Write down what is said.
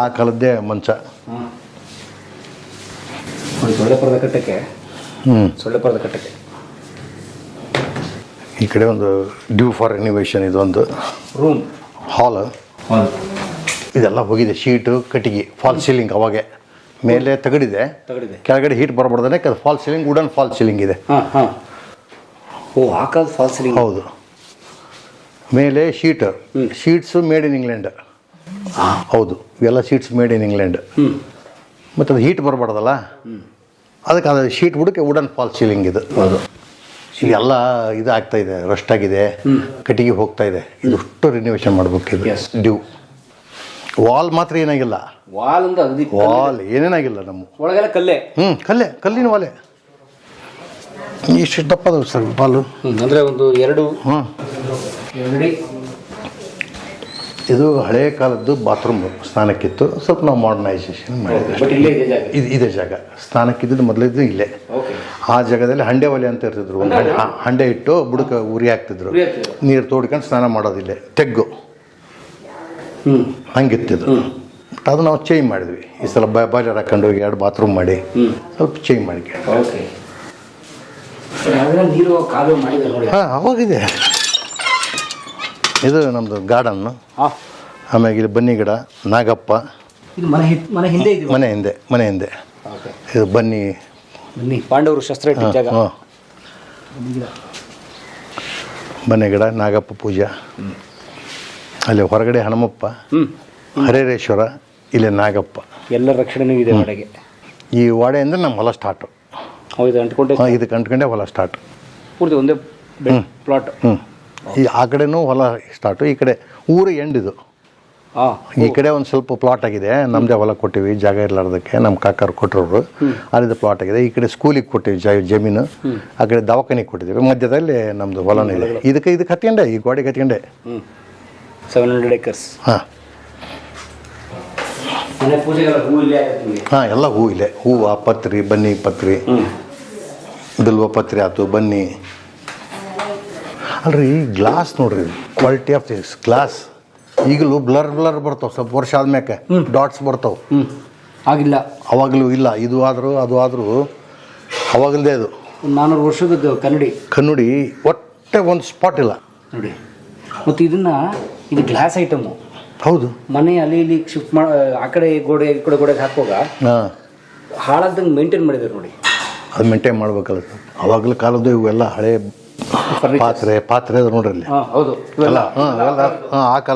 ಆ ಕಾಲದ್ದೇ ಮಂಚ. ಸೊಳ್ಳೆ ಪರದ ಕಟ್ಟಕ್ಕೆ ಸೊಳ್ಳೆ ಪರದ ಕಟ್ಟಕ್ಕೆ ಈ ಕಡೆ ಒಂದು ಡ್ಯೂ ಫಾರ್ ರಿನಿವೇಷನ್ ಇದೊಂದು ರೂಮ್ ಹಾಲ್. ಇದೆಲ್ಲ ಹೋಗಿದೆ, ಶೀಟು ಕಟ್ಟಿಗೆ, ಫಾಲ್ ಸೀಲಿಂಗ್. ಅವಾಗೆ ಮೇಲೆ ತಗಡಿದೆ, ಕೆಳಗಡೆ ಹೀಟ್ ಬರಬಾರ್ದೇ fall ceiling, wooden fall ceiling ಇದೆ. ಓ ಹಾಕೋದು ಫಾಲ್ ಸೀಲಿಂಗ್. ಹೌದು. ಮೇಲೆ ಶೀಟ್ಸು ಮೇಡ್ ಇನ್ ಇಂಗ್ಲೆಂಡ್. ಹೌದು, ಇವೆಲ್ಲ ಶೀಟ್ಸ್ ಮೇಡ್ ಇನ್ ಇಂಗ್ಲೆಂಡ್. ಮತ್ತು ಅದು ಹೀಟ್ ಬರಬಾರ್ದಲ್ಲ, ಅದಕ್ಕೆ ಅದು ಶೀಟ್ ಬುಡಕ್ಕೆ ವುಡನ್ ಫಾಲ್ ಸೀಲಿಂಗ್ ಇದು. ಹೌದು. ಇದೆಲ್ಲ ಇದು ಆಗ್ತಾ ಇದೆ, ರಸ್ಟ್ ಆಗಿದೆ, ಕಟ್ಟಿಗೆ ಹೋಗ್ತಾ ಇದೆ. ಇದಷ್ಟು ರಿನಿವೇಷನ್ ಮಾಡ್ಬೇಕಿದೆ. ಡ್ಯೂ ವಾಲ್ ಮಾತ್ರ ಏನಾಗಿಲ್ಲ, ವಾಲ್ ಅಂದ್ರೆ ವಾಲ್ ಏನೇನಾಗಿಲ್ಲ. ನಮ್ಮ ಒಳಗೆಲ್ಲ ಕಲ್ಲೇ. ಕಲ್ಲಿನ ವಾಲೆ ಇಷ್ಟು ದಪ್ಪದವು ಸರ್ ವಾಲು. ಅಂದರೆ ಒಂದು ಎರಡು ಇದು ಹಳೆ ಕಾಲದ್ದು ಬಾತ್ರೂಮ್, ಸ್ನಾನಕ್ಕಿತ್ತು. ಸ್ವಲ್ಪ ನಾವು ಮಾಡರ್ನೈಸೇಷನ್ ಮಾಡಿದ್ವಿ. ಇದೇ ಜಾಗ ಸ್ನಾನಕ್ಕಿದ್ದು ಮೊದಲಿದ್ದು ಇಲ್ಲೇ. ಆ ಜಾಗದಲ್ಲಿ ಹಂಡೆ ಒಲೆ ಅಂತ ಇರ್ತಿದ್ರು. ಒಂದು ಹಂಡೆ ಇಟ್ಟು ಬುಡಕ ಉರಿ ಹಾಕ್ತಿದ್ರು, ನೀರು ತೋಡ್ಕೊಂಡು ಸ್ನಾನ ಮಾಡೋದಿಲ್ಲೇ, ತೆಗ್ಗು ಹಂಗಿತ್ತಿದ್ರು. ಅದು ನಾವು ಚೇಂಜ್ ಮಾಡಿದ್ವಿ. ಈ ಸಲ ಬಾಯ್ಲರ್ ಹಾಕೊಂಡು ಹೋಗಿ 2 ಬಾತ್ರೂಮ್ ಮಾಡಿ ಸ್ವಲ್ಪ ಚೇಂಜ್ ಮಾಡಿ. ಹಾಂ, ಅವಾಗಿದೆ. ಇದು ನಮ್ಮದು ಗಾರ್ಡನ್ನು. ಆಮೇಲೆ ಇದು ಬನ್ನಿ ಗಿಡ, ನಾಗಪ್ಪ. ಮನೆ ಹಿಂದೆ ಇದು ಬನ್ನಿ ಪಾಂಡವರು ಶಸ್ತ್ರ ಇಟ್ಟಿದ್ದ ಜಾಗ. ಬನ್ನಿ ಗಿಡ, ನಾಗಪ್ಪ ಪೂಜಾ. ಅಲ್ಲಿ ಹೊರಗಡೆ ಹನುಮಪ್ಪ, ಹರೇರೇಶ್ವರ, ಇಲ್ಲಿ ನಾಗಪ್ಪ. ಎಲ್ಲ ರಕ್ಷಣೆನೂ ಇದೆ ವಾಡೆಗೆ. ಈ ವಾಡೆ ಅಂದರೆ ನಮ್ಮ ಹೊಲ ಸ್ಟಾರ್ಟು. ಇದಕ್ಕೆ ಅಂಟ್ಕೊಂಡೆ ಹೊಲ ಸ್ಟಾರ್ಟ್. ಪೂರ್ತಿ ಒಂದೇ ಪ್ಲಾಟ್. ಆ ಕಡೆನೂ ಹೊಲ ಸ್ಟಾರ್ಟು, ಈ ಕಡೆ ಊರು ಎಂಡ್ ಇದು. ಈ ಕಡೆ ಒಂದು ಸ್ವಲ್ಪ ಪ್ಲಾಟ್ ಆಗಿದೆ, ನಮ್ಮದೇ ಹೊಲ ಕೊಟ್ಟಿವಿ, ಜಾಗ ಇರಲಾರ್ದಕ್ಕೆ ನಮ್ಮ ಕಾಕರು ಕೊಟ್ಟರು. ಅಲ್ಲಿಂದ ಪ್ಲಾಟ್ ಆಗಿದೆ. ಈ ಕಡೆ ಸ್ಕೂಲಿಗೆ ಕೊಟ್ಟಿವಿ ಜಮೀನು, ಆ ಕಡೆ ದವಾಖಾನಿಗೆ ಕೊಟ್ಟಿದ್ದೀವಿ. ಮಧ್ಯದಲ್ಲಿ ನಮ್ಮದು ಹೊಲನೂ ಇದೆ. ಇದಕ್ಕೆ ಹತ್ಕೊಂಡೆ, ಈ ಗೋಡೆಗೆ ಹತ್ಕೊಂಡೆ 700 acres. ಹಾಂ, ಎಲ್ಲ ಹೂ ಇಲ್ಲೇ. ಹೂವು, ಪತ್ರಿ, ಬನ್ನಿ ಪತ್ರಿ, ಬಿಲ್ವ ಪತ್ರಿ ಆಯ್ತು, ಬನ್ನಿ. ಅಲ್ರಿ ಗ್ಲಾಸ್ ನೋಡ್ರಿ, ಕ್ವಾಲಿಟಿ ಆಫ್ ದಿಸ್ ಗ್ಲಾಸ್. ಈಗಲೂ ಬ್ಲರ್ ಬರ್ತಾವೆ, ಸ್ವಲ್ಪ ವರ್ಷ ಆದ್ಮೇಲೆ ಡಾಟ್ಸ್ ಬರ್ತಾವೆ. ಆಗಿಲ್ಲ, ಅವಾಗಲೂ ಇಲ್ಲ. ಇದು ಆದರೂ ಅದು ಆದರೂ ಅವಾಗಲೇ ಅದು 400 ವರ್ಷದ ಕನ್ನಡಿ ಒಟ್ಟೆ ಒಂದು ಸ್ಪಾಟ್ ಇಲ್ಲ ನೋಡಿ. ಮತ್ತು ಇದು ಗ್ಲಾಸ್ ಐಟಮು. ಹೌದು. ಮನೆ ಅಲ್ಲಿ ಇಲ್ಲಿ ಶಿಫ್ಟ್ ಮಾಡಿ ಆ ಕಡೆ ಗೋಡೆಗೆ ಹಾಕುವಾಗ ಹಾಳಾದಂಗೆ ಮೇಂಟೈನ್ ಮಾಡಿದ್ದಾರೆ ನೋಡಿ. ಅದು ಮೇಂಟೈನ್ ಮಾಡ್ಬೇಕಲ್ಲ ಸರ್. ಅವಾಗಲೂ ಕಾಲದ್ದು ಇವೆಲ್ಲ ಹಳೆ ಪಾತ್ರೆ ಅದು ನೋಡ್ರಿ. ಹೌದು, ಆ ಕಾಲ